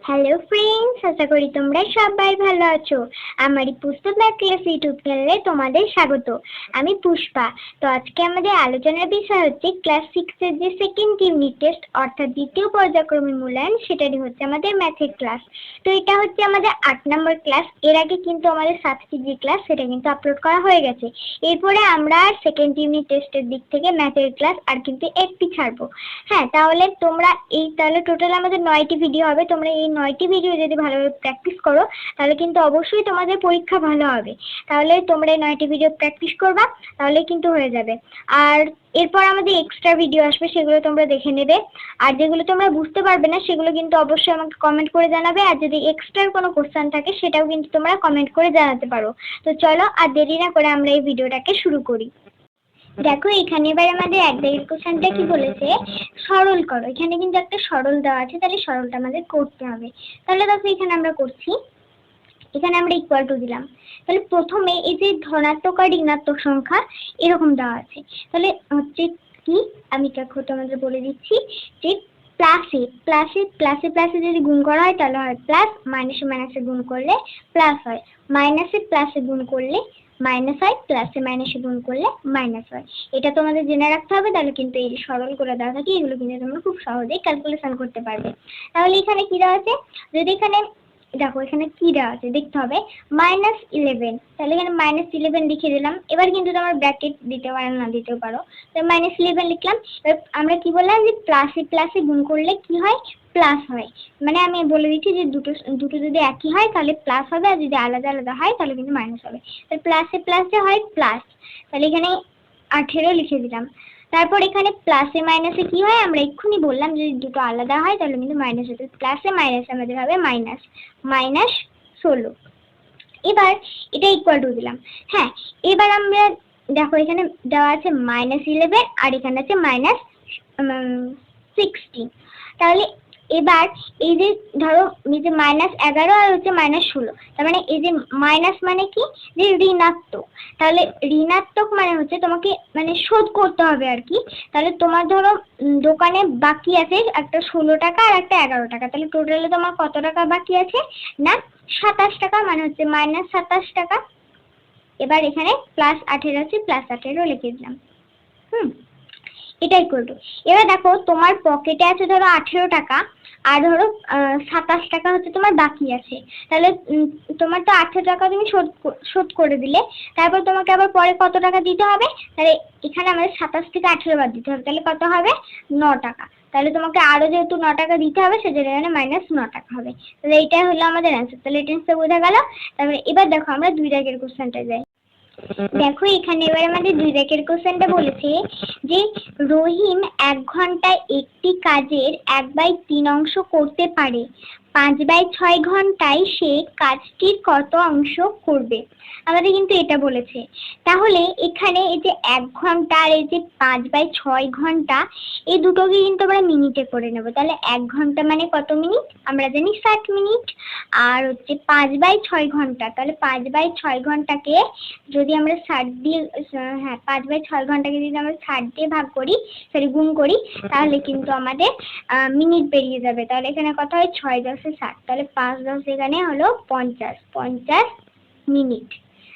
Hello friends, আশা করি তোমরা সবাই ভালো আছো। আমার এই পুস্তক ম্যাথ ক্লাস ইউটিউব চ্যানেলে তোমাদের স্বাগত। আমি পুষ্পা। তো আজকে আমাদের আলোচনার বিষয় হচ্ছে ক্লাস 6 এর যে সেকেন্ড ইউনিট টেস্ট অর্থাৎ দ্বিতীয় পর্যায়ক্রমিক মূল্যায়ন, সেটারই হচ্ছে আমাদের ম্যাথের ক্লাস। তো এটা হচ্ছে আমাদের 8 নম্বর ক্লাস। এর আগে কিন্তু আমাদের 7টি যে ক্লাস সেটা কিন্তু আপলোড করা হয়ে গেছে। এরপরে আমরা সেকেন্ড ইউনিট টেস্টের দিক থেকে ম্যাথের ক্লাস আর কিন্তু একটি ছাড়বো। হ্যাঁ, তাহলে টোটাল আমাদের 9টি ভিডিও হবে। তোমরা এই 9টি ভিডিও যদি ভালোভাবে প্র্যাকটিস করো তাহলে কিন্তু অবশ্যই তোমাদের পরীক্ষা ভালো হবে। তাহলে তোমরা এই 9টি ভিডিও প্র্যাকটিস করবা, তাহলে কিন্তু হয়ে যাবে। আর এরপর আমাদের এক্সট্রা ভিডিও আসবে, সেগুলো তোমরা দেখে নেবে। আর যেগুলো তোমরা বুঝতে পারবে না সেগুলো কিন্তু অবশ্যই আমাকে কমেন্ট করে জানাবে। আর যদি এক্সট্রা কোনো কোশ্চেন থাকে সেটাও কিন্তু তোমরা কমেন্ট করে জানাতে পারো। তো চলো আর দেরি না করে আমরা এই ভিডিওটাকে শুরু করি। দেখো, এখানে এবার আমাদের এক দাগের কোশ্চেনটা কি বলেছে, সরল করো। এখানে কিন্তু একটা সরল দেওয়া আছে, তাহলে সরলটা আমাদের করতে হবে। তাহলে দেখো এখানে আমরা করছি, এখানে আমরা ইকুয়াল টু দিলাম। তাহলে প্রথমে এই যে ধনাত্মক আর ঋণাত্মক সংখ্যা এরকম দেওয়া আছে, তাহলে হচ্ছে কি আমি তোমাদের বলে দিচ্ছি যে প্লাসে প্লাসে প্লাসে প্লাসে যদি গুণ করা হয় তাহলে হয় প্লাস, মাইনাসে মাইনাসে গুণ করলে প্লাস হয়, মাইনাসে প্লাসে গুণ করলে মাইনাস হয়, প্লাসে মাইনাসে গুণ করলে মাইনাস হয়। এটা তোমাদের জেনে রাখতে হবে, তাহলে কিন্তু এই সরল করে দেওয়া থাকে এগুলো কিন্তু তোমরা খুব সহজেই ক্যালকুলেশন করতে পারবে। তাহলে এখানে কি দেওয়া আছে, যদি এখানে দেখো এখানে কি দেওয়া আছে দেখতে হবে, -11। তাহলে এখানে -11 লিখে দিলাম। এবার কিন্তু তোমার ব্র্যাকেট দিতে পারো, না দিতেও পারো। তো -11 লিখলাম। এবার আমরা কি বললাম যে প্লাসে প্লাসে গুণ করলে কি হয়, প্লাস হয়। মানে আমি বলে দিচ্ছি যে দুটো যদি একই হয় তাহলে প্লাস হবে, আর যদি আলাদা আলাদা হয় তাহলে কিন্তু মাইনাস হবে। তাহলে প্লাসে প্লাসে হয় প্লাস, তাহলে এখানে 18 লিখে দিলাম। তারপর এখানে প্লাসে মাইনাসে কি হয়, আমরা এক্ষুনি বললাম যদি দুটো আলাদা হয় তাহলে কিন্তু মাইনাস হতে, প্লাসে মাইনাসে আমাদের হবে মাইনাস, -16। এবার এটা ইকুয়াল টু দিলাম। হ্যাঁ, এবার আমরা দেখো এখানে দেওয়া আছে -11 আর এখানে আছে -16। তাহলে এবার এই যে ধরো এই যে -11 আর হচ্ছে -16, তার মানে এই যে মাইনাস মানে কি, যে ঋণাত্মক। তাহলে ঋণাত্মক মানে হচ্ছে তোমাকে মানে শোধ করতে হবে আর কি। তাহলে তোমার ধরো দোকানে বাকি আছে একটা 16 টাকা আর একটা 11 টাকা, তাহলে টোটালে তোমার কত টাকা বাকি আছে না 27 টাকা, মানে হচ্ছে -27 টাকা। এবার এখানে +18 আছে, +18 লিখে দিলাম। এটাই করবো। এবার দেখো তোমার পকেটে আছে ধরো 18 টাকা, আর ধরো 27 টাকা হচ্ছে তোমার বাকি আছে। তাহলে তোমার তো 18 টাকা তুমি শোধ করে দিলে, তারপর তোমাকে আবার পরে কত টাকা দিতে হবে, তাহলে এখানে আমাদের 27 থেকে 18 বাদ দিতে হবে, তাহলে কত হবে 9 টাকা। তাহলে তোমাকে আরো যেহেতু 9 টাকা দিতে হবে সেজন্য এখানে -9 টাকা হবে। তাহলে এটাই হলো আমাদের অ্যান্সার। তাহলে এটা বোঝা গেল। তারপরে এবার দেখো আমরা 2 দাগের কোশ্চেনটা যাই। দেখো এখানে এবার আমাদের 2 দাগের কোশ্চেনটা বলেছে যে রহিম 1 ঘন্টায় একটি কাজের 1/3 অংশ করতে পারে, 5/6 ঘন্টায় সে কাজটির কত অংশ করবে। আমাদের কিন্তু এটা বলেছে। তাহলে এখানে এই যে 1 ঘন্টা আর এই যে 5/6 ঘন্টা, এই দুটোকে কিন্তু আমরা মিনিটে করে নেব। তাহলে 1 ঘন্টা মানে কত মিনিট, আমরা জানি 60 মিনিট। আর হচ্ছে 5/6 ঘন্টা, তাহলে 5/6 ঘন্টাকে যদি আমরা 60 দিয়ে 5/6 ঘন্টাকে যদি আমরা 60 দিয়ে ভাগ করি, গুণ করি, তাহলে কিন্তু আমাদের মিনিট বেরিয়ে যাবে। তাহলে এখানে কত হয়, 6 × 10 = 60, তাহলে 5 × 10 এখানে হলো 50 মিনিট।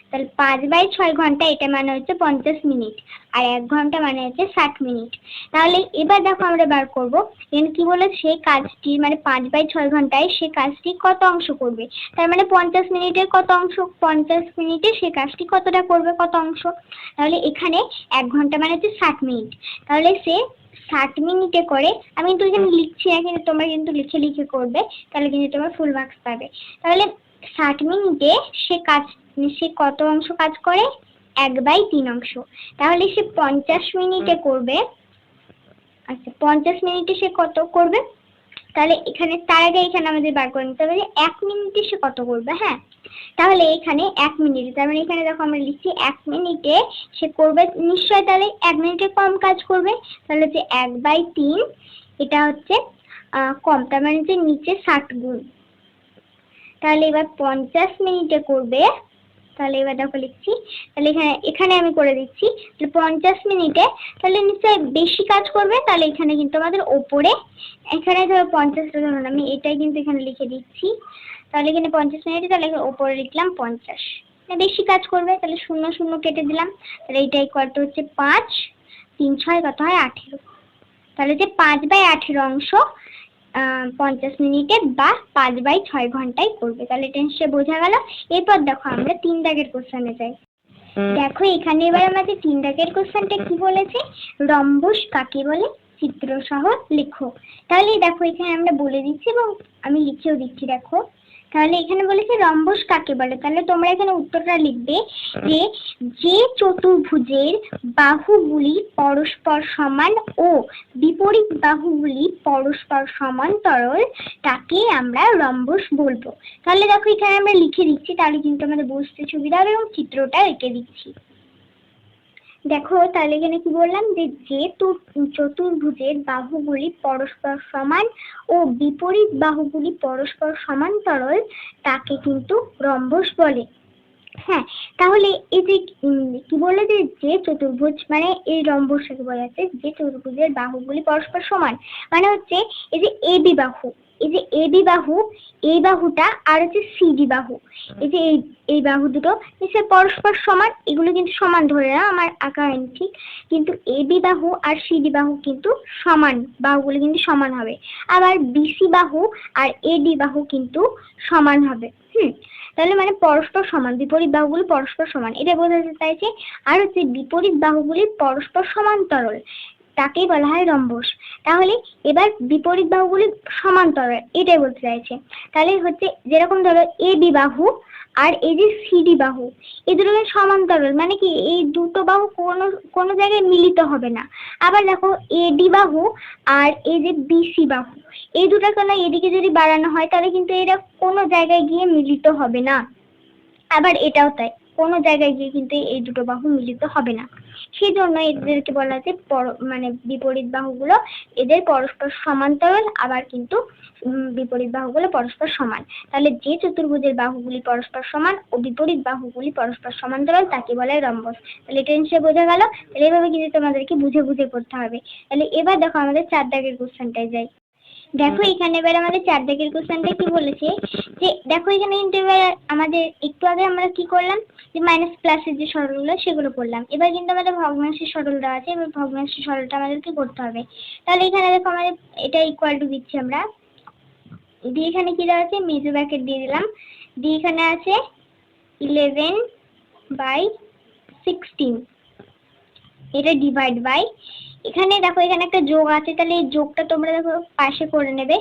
তাহলে 5/6 ঘন্টা এটা মানে হচ্ছে 50 মিনিট, আর 1 ঘন্টা মানে হচ্ছে 60 মিনিট। তাহলে এবার দেখো আমরা বার করবো এখানে কি বলেছে, কাজটি মানে 5/6 ঘন্টায় সে কাজটি কত অংশ করবে। তার মানে 50 মিনিটের কত অংশ, 50 মিনিটে সে কাজটি কতটা করবে, কত অংশ। তাহলে এখানে 1 ঘন্টা মানে হচ্ছে 60 মিনিট, তাহলে সে 60 মিনিটে করে, আমি কিন্তু এখানে লিখছি না, কিন্তু তোমরা কিন্তু লিখে লিখে করবে, তাহলে কিন্তু তোমার ফুল মার্কস পাবে। তাহলে 60 মিনিটে সে কত অংশ কাজ করে, 1/3 অংশ। তাহলে সে 50 মিনিটে করবে, আচ্ছা 50 মিনিটে সে কত করবে, তাহলে এখানে তার আগে এখানে আমাদের বার করে নিতে হবে যে 1 মিনিটে সে কত করবে। হ্যাঁ, তাহলে এখানে 1 মিনিটে, তার মানে এখানে দেখো আমরা লিখছি 1 মিনিটে সে করবে নিশ্চয়, তাহলে 1 মিনিটে কম কাজ করবে, তাহলে যে 1/3 এটা হচ্ছে কম, তার মানে যে নিচে 60 গুণ। তাহলে এবার 50 মিনিটে করবে তাহলে এবার দেখো লিখছি, তাহলে এখানে আমি করে দিচ্ছি 50 মিনিটে, তাহলে নিশ্চয়ই বেশি কাজ করবে, তাহলে এখানে কিন্তু আমাদের ওপরে এখানে ধরো 50টা, ধরুন আমি এটাই কিন্তু এখানে লিখে দিচ্ছি, তাহলে এখানে 50 মিনিটে, তাহলে ওপরে লিখলাম 50, বেশি কাজ করবে, তাহলে 0 0 কেটে দিলাম, তাহলে এইটা ইকুয়াল টু হচ্ছে 5, 3 6 কত হয় 18, তাহলে যে 5/18 অংশ 50 মিনিটে বা 5/6 ঘন্টায় করবে। তাহলে এটা নিশ্চয়ই বোঝা গেল। এরপর দেখো আমরা 3 দাগের কোশ্চেনে যাই। দেখো এখানে এবার আমাদের 3 দাগের কোশ্চেনটা কি বলেছে, রম্বস কাকে বলে চিত্র সহ লেখো। তাহলে দেখো এখানে আমরা বলে দিচ্ছি এবং আমি লিখেও দিচ্ছি। দেখো তাহলে এখানে বলেছে রম্বস কাকে বলে, তাহলে তোমরা এখানে উত্তরটা লিখবে যে যে চতুর্ভুজের বাহুগুলি পরস্পর সমান ও বিপরীত বাহুগুলি পরস্পর সমান্তরাল তাকে আমরা রম্বস বলবো। তাহলে দেখো এখানে আমরা লিখে দিচ্ছি, তাহলে কিন্তু আমাদের বুঝতে সুবিধা হবে এবং চিত্রটা এঁকে দিচ্ছি। দেখো তাহলে এখানে কি বললাম যে চতুর্ভুজের বাহুগুলি পরস্পর সমান ও বিপরীত বাহুগুলি পরস্পর সমান্তরাল তাকে কিন্তু রম্বস বলে। হ্যাঁ, তাহলে এই যে কি বলে যে চতুর্ভুজ মানে এই রম্বসকে বলা যাচ্ছে যে চতুর্ভুজের বাহুগুলি পরস্পর সমান, মানে হচ্ছে এই যে এবি বাহু, এই যে এবি বাহু, এই বাহুটা আর হচ্ছে সিডি বাহু, এই যে এই বাহু দুটো নিশ্চয়ই পরস্পর সমান, এগুলো কিন্তু সমান ধরে না আমার আঁকা হয়নি ঠিক, কিন্তু এবি বাহু আর সিডি বাহু কিন্তু সমান, বাহুগুলো কিন্তু সমান হবে। আবার বিসি বাহু আর এডি বাহু কিন্তু সমান হবে। তাহলে মানে পরস্পর সমান, বিপরীত বাহুগুলি পরস্পর সমান, এটা বোঝাতে চাইছে। আর হচ্ছে বিপরীত বাহুগুলি পরস্পর সমান্তরাল তাকেই বলা হয় রম্বস। তাহলে এবার বিপরীত বাহুগুলি সমান্তরাল এটাই বলতে চাইছে। তাহলে হচ্ছে যেরকম ধরো এবি বাহু আর এই যে সিডি বাহু, এই দুটো সমান্তরাল, মানে কি এই দুটো বাহু কোনো জায়গায় মিলিত হবে না। আবার দেখো এডি বাহু আর এই যে বিসি বাহু, এই দুটো কেন এদিকে যদি বাড়ানো হয় তাহলে কিন্তু এরা কোনো জায়গায় গিয়ে মিলিত হবে না। আবার এটাও তাই, কোনো জায়গায় গিয়ে কিন্তু এই দুটো বাহু মিলিত হবে না। সেই জন্য এদেরকে বলা হচ্ছে মানে বিপরীত বাহুগুলো এদের পরস্পর সমান্তরাল, আবার কিন্তু বিপরীত বাহুগুলো পরস্পর সমান। তাহলে যে চতুর্ভুজের বাহুগুলি পরস্পর সমান ও বিপরীত বাহুগুলি পরস্পর সমান্তরাল তাকে বলে রম্বস। তাহলে এটা নিশ্চয়ই বোঝা গেল। তাহলে এভাবে কিন্তু তোমাদেরকে বুঝে বুঝে করতে হবে। তাহলে এবার দেখো আমাদের 4 দাগের কোশ্চেনটায় যাই। দেখো এখানে এবার আমাদের 4 দাগের কোশ্চেনটা কি বলেছে যে দেখো এখানে কিন্তু এবার আমাদের একটু আগে আমরা কি করলাম যে মাইনাস প্লাসের যে সরলগুলো সেগুলো করলাম। এবার কিন্তু আমাদের ভগ্নাংশের সরলটা আছে, এবার ভগ্নাংশের সরলটা আমাদেরকে করতে হবে। তাহলে এখানে দেখো আমাদের এটা ইকুয়াল টু দিচ্ছি আমরা, দিয়ে এখানে কি দেওয়া আছে মেজো ব্র্যাকেট দিয়ে দিলাম, দিয়ে এখানে আছে 11/16, এটা ডিভাইড বাই, এখানে দেখো এখানে একটা যোগ আছে, তাহলে এই যোগটা তোমরা দেখো পাশে করে নেবে,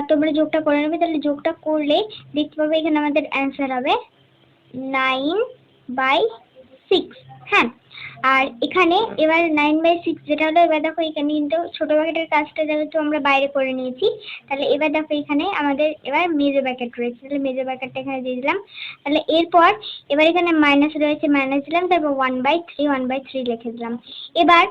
তোমরা যোগটা করে নেবে। তাহলে যোগটা করলে দেখতে পাবে এখানে আমাদের অ্যান্সার হবে 9/6। হ্যাঁ, আর এখানে এবার 9/6 যেটা হলো, এবার দেখো এখানে কিন্তু ছোট ব্র্যাকেটের কাজটা যেহেতু আমরা বাইরে করে নিয়েছি, তাহলে এবার দেখো এখানে আমাদের এবার মেজো ব্র্যাকেট রয়েছে, তাহলে মেজো ব্র্যাকেটটা এখানে দিয়ে দিলাম। তাহলে এরপর এবার এখানে মাইনাস রয়েছে, মাইনাস দিলাম, তারপর 1/3 লিখে দিলাম। এবার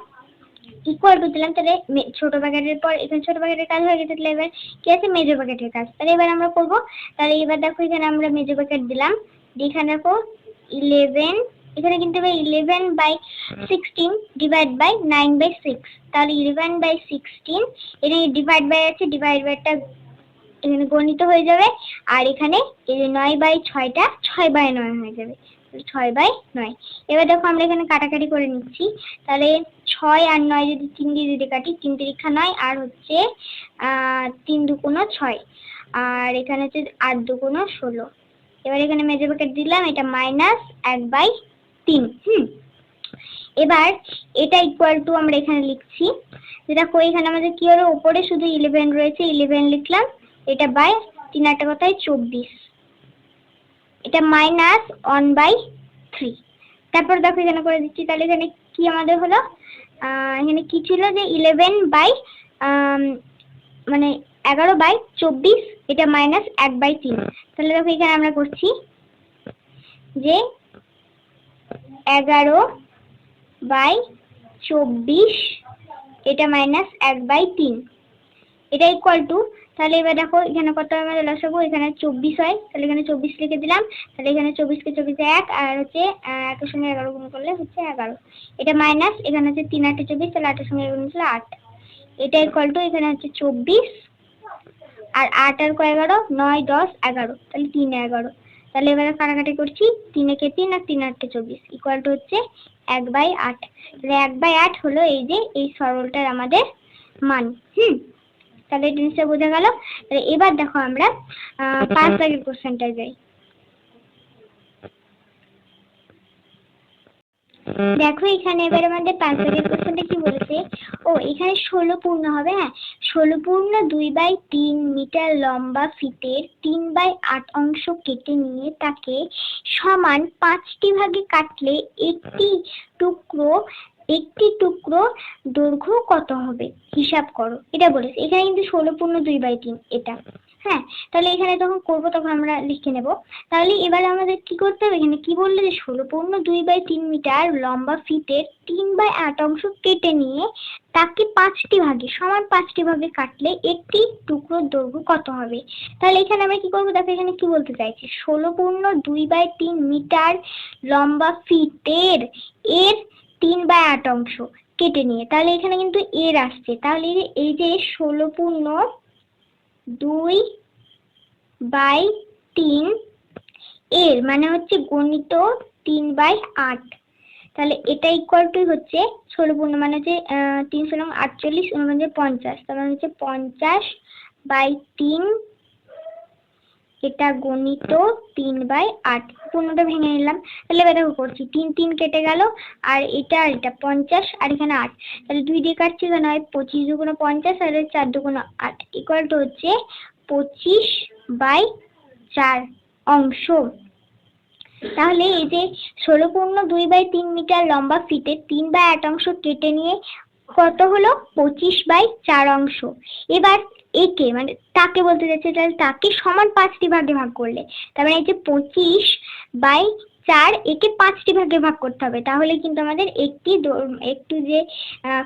ইকুয়াল টু দিলাম, তাহলে ছোট ব্র্যাকেটের পর এখানে ছোট ব্র্যাকেটের কাজ হয়ে গেছে, তাহলে এবার কি আছে মেজো ব্র্যাকেটের কাজ। তাহলে এবার আমরা করবো, তাহলে এবার দেখো এখানে আমরা মেজো ব্র্যাকেট দিলাম, এখানে দেখো 11, এখানে কিন্তু 11/16 ডিভাইড বাই 9/6, তাহলে 11/16 এখানে ডিভাইড বাই আছে, ডিভাইড বাইটা এখানে গণিত হয়ে যাবে, আর এখানে এই যে 9/6টা 6/9 হয়ে যাবে, 6/9। এবার দেখো আমরা এখানে কাটাকাটি করে নিচ্ছি, তাহলে 6 আর 9 যদি 3 দিয়ে যদি কাটি, 3 3 9, আর হচ্ছে 3 2 6, আর এখানে হচ্ছে 8 2 16। এবার এখানে মেজো ব্র্যাকেট দিলাম, এটা -1/3। এবার এটা ইকুয়াল টু আমরা এখানে লিখছি, যেটা কই এখানে আমাদের কি হলো, উপরে শুধু 11 রয়েছে, 11 লিখলাম, এটা বাই 3 8 কথায় 24, এটা -1/3। তারপর দেখো এখানে করে দিচ্ছি, তাহলে এখানে কি আমাদের হলো, এখানে কি ছিল যে 11 মানে 11/24, এটা -1/3। তাহলে দেখো এখানে আমরা করছি যে 11/24, এটা -1/3। এটা ইকুয়াল টু, তাহলে এবার দেখো এখানে কত আমাদের লসাগু, এখানে 24 হয়, তাহলে এখানে 24 লিখে দিলাম। তাহলে এখানে 24 কে 24 1, আর হচ্ছে 1 এর সঙ্গে 11 গুণ করলে হচ্ছে 11। এটা মাইনাস, এখানে হচ্ছে 3 8 24, তাহলে 8 এর সঙ্গে গুণ করলে 8। এটা ইকুয়াল টু, এখানে হচ্ছে 24 আর 8 আর 11, 9 10 11, তাহলে 3 11। তাহলে এবারে কাটাকাটি করছি, 3 একে 3 আর 3 8 24 ইকুয়াল টু হচ্ছে 1/8। তাহলে 1/8 হলো এই যে এই সরলটার আমাদের মান। তাহলে এই জিনিসটা বোঝা গেল। তাহলে এবার দেখো আমরা 5 দাগের কোশ্চেনটা যাই। দেখো এখানে এবার আমাদের 5 দাগের কোশ্চেনটা কি বলেছে, ও এখানে 16 পূর্ণ হবে। হ্যাঁ, 16 পূর্ণ 2/3 মিটার লম্বা ফিতের 3/8 অংশ কেটে নিয়ে তাকে সমান 5টি ভাগে কাটলে একটি টুকরো দৈর্ঘ্য কত হবে হিসাব করো, এটা বলেছে। এখানে কিন্তু 16 পূর্ণ 2/3 এটা। হ্যাঁ, তাহলে এখানে যখন করবো তখন আমরা লিখে নেব। তাহলে এবার আমাদের কি করতে হবে, এখানে কি বললে যে 16 পূর্ণ 2/3 মিটার লম্বা ফিতের 3/8 অংশ কেটে নিয়ে তাকে 5টি ভাগে সমান 5টি ভাগে কাটলে একটি টুকরোর দৈর্ঘ্য কত হবে। তাহলে এখানে আমরা কি করবো, দেখো এখানে কি বলতে চাইছি, 16 পূর্ণ 2/3 মিটার লম্বা ফিতের এর 3/8 অংশ কেটে নিয়ে, তাহলে এখানে কিন্তু এর আসছে। তাহলে এই যে 16 পূর্ণ 2/3 এর মানে হচ্ছে গণিত 3/8, তাহলে এটা ইকুয়াল টু হচ্ছে 16 পূর্ণ মানে হচ্ছে 3 × 48 মানে 50, তার মানে হচ্ছে 50/3, এটা গণিত 3/8। পূর্ণটা ভেঙে নিলাম। তাহলে এবার দেখো করছি, 3 3 কেটে গেল, আর এটা 50 আর এখানে 8, তাহলে 2 দিয়ে কাটছি, এখানে হয় 25 × 50 আর 4 × 8 ইকুয়াল টু হচ্ছে 25/4 অংশ। তাহলে এই যে 16 পূর্ণ 2/3 মিটার লম্বা ফিতে 3/8 অংশ কেটে নিয়ে কত হলো 25/4 অংশ। এবার একে মানে তাকে বলতে যাচ্ছে, তাহলে তাকে সমান 5টি ভাগে ভাগ করলে, তার মানে এই যে 25/4 একে 5টি ভাগে ভাগ করতে হবে। তাহলে কিন্তু আমাদের একটু যে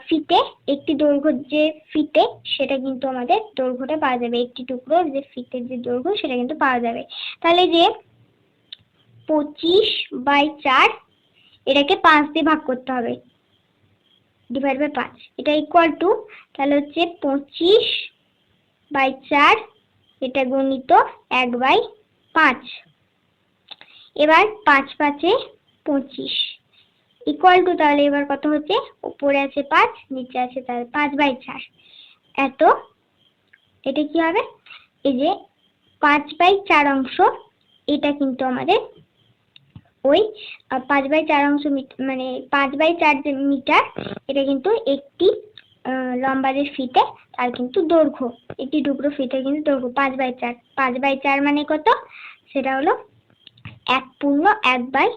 ফিতে একটি দৈর্ঘ্য যে ফিতে সেটা কিন্তু আমাদের দৈর্ঘ্যটা পাওয়া যাবে, একটি টুকরোর যে ফিতের যে দৈর্ঘ্য সেটা কিন্তু পাওয়া যাবে। তাহলে যে 25/4 এটাকে 5 দিয়ে ভাগ করতে হবে, ডিভাইড বাই 5, এটা ইকুয়াল টু, তাহলে হচ্ছে 25/4 এটা গুণিত 1/5। এবার 5 5 25 ইকুয়াল টু, তাহলে এবার কত হচ্ছে, উপরে আছে 5 নিচে আছে তাহলে 5/4 এত। এটা কি হবে, এই যে 5/4 অংশ, এটা কিন্তু আমাদের ওই 5/4 অংশ মানে 5/4 যে মিটার, এটা কিন্তু একটি লম্বা যে ফিতে তার কিন্তু দৈর্ঘ্য, একটি টুকরো ফিতে কিন্তু দৈর্ঘ্য 5/4। 5/4 মানে কত, সেটা হলো 1 পূর্ণ 1/4।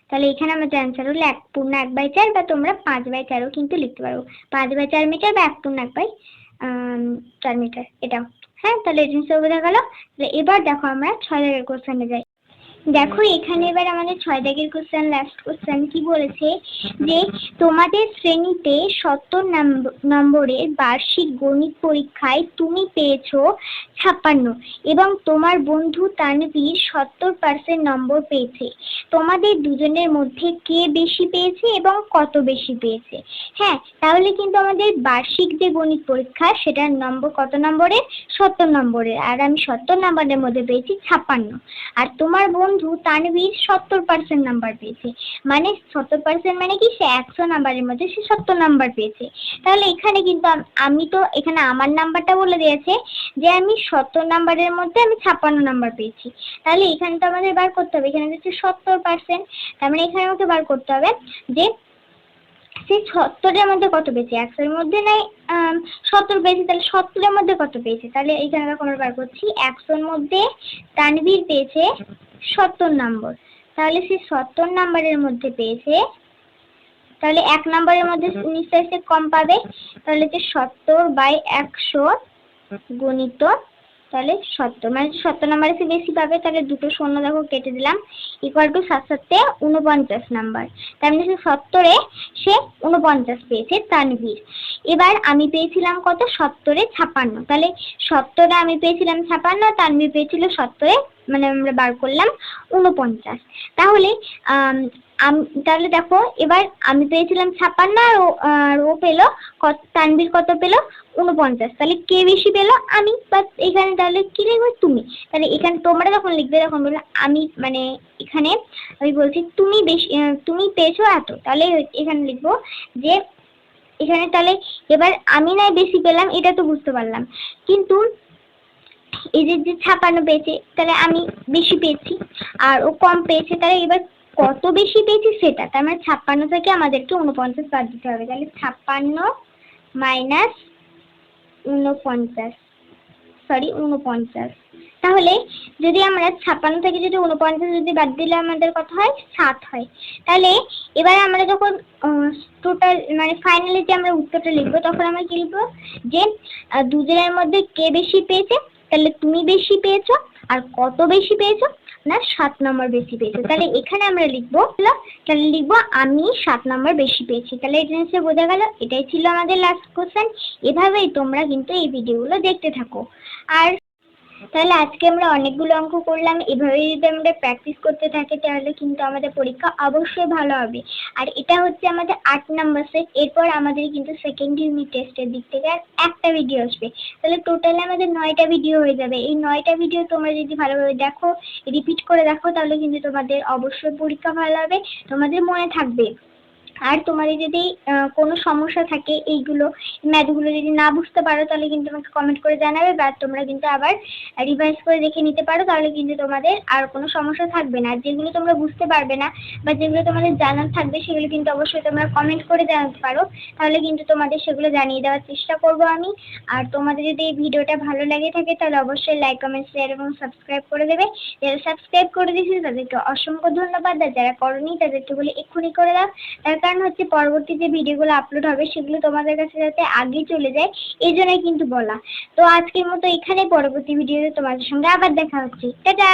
তাহলে এখানে আমাদের অ্যান্সার হলো 1 পূর্ণ 1/4, বা তোমরা 5/4ও কিন্তু লিখতে পারো, 5/4 মিটার বা 1 পূর্ণ 1/4 মিটার এটাও। হ্যাঁ, তাহলে এই জিনিসটা বোঝা গেল। এবার দেখো আমরা 6 দাগের কোশ্চেনে যাই। দেখো এখানে এবার আমাদের 6 দাগের কোশ্চেন, লাস্ট কোশ্চেন কি বলেছে যে তোমাদের শ্রেণীতে 70 নম্বরের বার্ষিক গণিত পরীক্ষায় তুমি পেয়েছো 56 এবং তোমার বন্ধু তানভীর 70% নম্বর পেয়েছে। তোমাদের দুজনের মধ্যে কে বেশি পেয়েছে এবং কত বেশি পেয়েছে। হ্যাঁ, তাহলে কিন্তু আমাদের বার্ষিক যে গণিত পরীক্ষা সেটার নম্বর কত নম্বরের, 70 নম্বরের, আর আমি 70 নম্বরের মধ্যে পেয়েছি 56, আর তোমার বন্ধু তানভীর 70% নাম্বার পেয়েছে। মানে 70% মানে কি, সে 100 নাম্বারের মধ্যে সে 70 নাম্বার পেয়েছে। তাহলে এখানে কিন্তু আমি তো এখানে আমার নাম্বারটা বলে দিয়েছে যে আমি 70 নাম্বারের মধ্যে আমি 56 নাম্বার পেয়েছি। তাহলে এখানে তো আমাদের বার করতে হবে, এখানে হচ্ছে 70%, তার মানে এখানে আমাকে বার করতে হবে যে সে 70-এর মধ্যে কত পেয়েছে, 100-এর মধ্যে নাই 70 পেয়েছে, তাহলে 70-এর মধ্যে কত পেয়েছে। তাহলে এইখানে আমরা বার করছি, 100-এর মধ্যে তানভীর পেয়েছে 70 নম্বর, তাহলে সে 70 নম্বরের মধ্যে পেয়েছে, তাহলে 1 নম্বরের মধ্যে নিশ্চয়ই সে কম পাবে, তাহলে যে 70/100 গুণিত তাহলে 70 মানে 70 নাম্বারে সে বেশি পাবে, তাহলে দুটো শূন্য দেখো কেটে দিলাম, ইকুয়াল টু 7 49 নাম্বার। তার মানে 70-এ সে 49 পেয়েছে তানভীর। এবার আমি পেয়েছিলাম কত, 70-এ 56, তাহলে 70-এ আমি পেয়েছিলাম 56, তানভীর পেয়েছিল 70-এ, মানে আমরা বার করলাম 49। তাহলে তাহলে দেখো এবার আমি পেয়েছিলাম 56 আর ও পেলো কত, তানভীর কত পেলো 49, তাহলে কে বেশি পেলো, আমি। বাট এখানে তাহলে কি লিখবে, তুমি। তাহলে এখানে তোমরা যখন লিখবে তখন বলবে আমি, মানে এখানে আমি বলছি তুমি বেশি, তুমি পেয়েছো এত, তাহলে এখানে লিখবো যে এখানে তাহলে এবার আমি নাই বেশি পেলাম এটা তো বুঝতে পারলাম, কিন্তু এই যে 56 পেয়েছে তাহলে আমি বেশি পেয়েছি, আর ও কম পেয়েছে, তাহলে এবার কত বেশি পেয়েছি সেটা, তার মানে 56 থেকে আমাদেরকে 49 বাদ দিতে হবে। তাহলে 56 মাইনাস 49, তাহলে যদি আমরা 56 থেকে যদি 49 যদি বাদ দিলে আমাদের কত হয়, 7 হয়। তাহলে এবার আমরা যখন টোটাল মানে ফাইনালি যে আমরা উত্তরটা লিখবো তখন আমরা কি লিখবো, যে দুজনের মধ্যে কে বেশি পেয়েছে, তাহলে তুমি বেশি পেয়েছো, আর কত বেশি পেয়েছো না 7 নম্বর বেশি পেয়েছো। তাহলে এখানে আমরা লিখবো, তাহলে লিখবো আমি 7 নম্বর বেশি পেয়েছি। তাহলে এটা নিশ্চয়ই বোঝা গেল, এটাই ছিল আমাদের লাস্ট কোশ্চেন। এভাবেই তোমরা কিন্তু এই ভিডিওগুলো দেখতে থাকো। আর তাহলে আজকে আমরা অনেকগুলো অঙ্ক করলাম, এভাবে যদি আমরা প্র্যাকটিস করতে থাকি তাহলে কিন্তু আমাদের পরীক্ষা অবশ্যই ভালো হবে। আর এটা হচ্ছে আমাদের 8 নাম্বার সেট, এরপর আমাদের কিন্তু সেকেন্ড ইউনিট টেস্টের দিক থেকে আর একটা ভিডিও আসবে, তাহলে টোটালি আমাদের 9টা ভিডিও হয়ে যাবে। এই 9টা ভিডিও তোমরা যদি ভালোভাবে দেখো, রিপিট করে দেখো, তাহলে কিন্তু তোমাদের অবশ্যই পরীক্ষা ভালো হবে, তোমাদের মনে থাকবে। আর তোমাদের যদি কোনো সমস্যা থাকে এইগুলো ম্যাথগুলো যদি না বুঝতে পারো তাহলে কিন্তু আমাকে কমেন্ট করে জানাবে, বা তোমরা কিন্তু আবার রিভাইজ করে দেখে নিতে পারো, তাহলে কিন্তু তোমাদের আর কোনো সমস্যা থাকবে না। আর যেগুলো তোমরা বুঝতে পারবে না বা যেগুলো তোমাদের জানার থাকবে সেগুলো কিন্তু অবশ্যই তোমরা কমেন্ট করে জানাতে পারো, তাহলে কিন্তু তোমাদের সেগুলো জানিয়ে দেওয়ার চেষ্টা করব আমি। আর তোমাদের যদি এই ভিডিওটা ভালো লাগে থাকে তাহলে অবশ্যই লাইক, কমেন্ট, শেয়ার এবং সাবস্ক্রাইব করে দেবে। যারা সাবস্ক্রাইব করে দিয়েছে তাদেরকে অসংখ্য ধন্যবাদ, আর যারা করনি তাদেরকে বলে এক্ষুনি করে দাও। তার কারণ হচ্ছে পরবর্তী যে ভিডিওগুলো আপলোড হবে সেগুলো তোমাদের কাছে যাতে আগে চলে যায়, এই জন্যই কিন্তু বলা। তো আজকের মতো এখানে, পরবর্তী ভিডিওতে তোমাদের সঙ্গে আবার দেখা হচ্ছে, টাটা।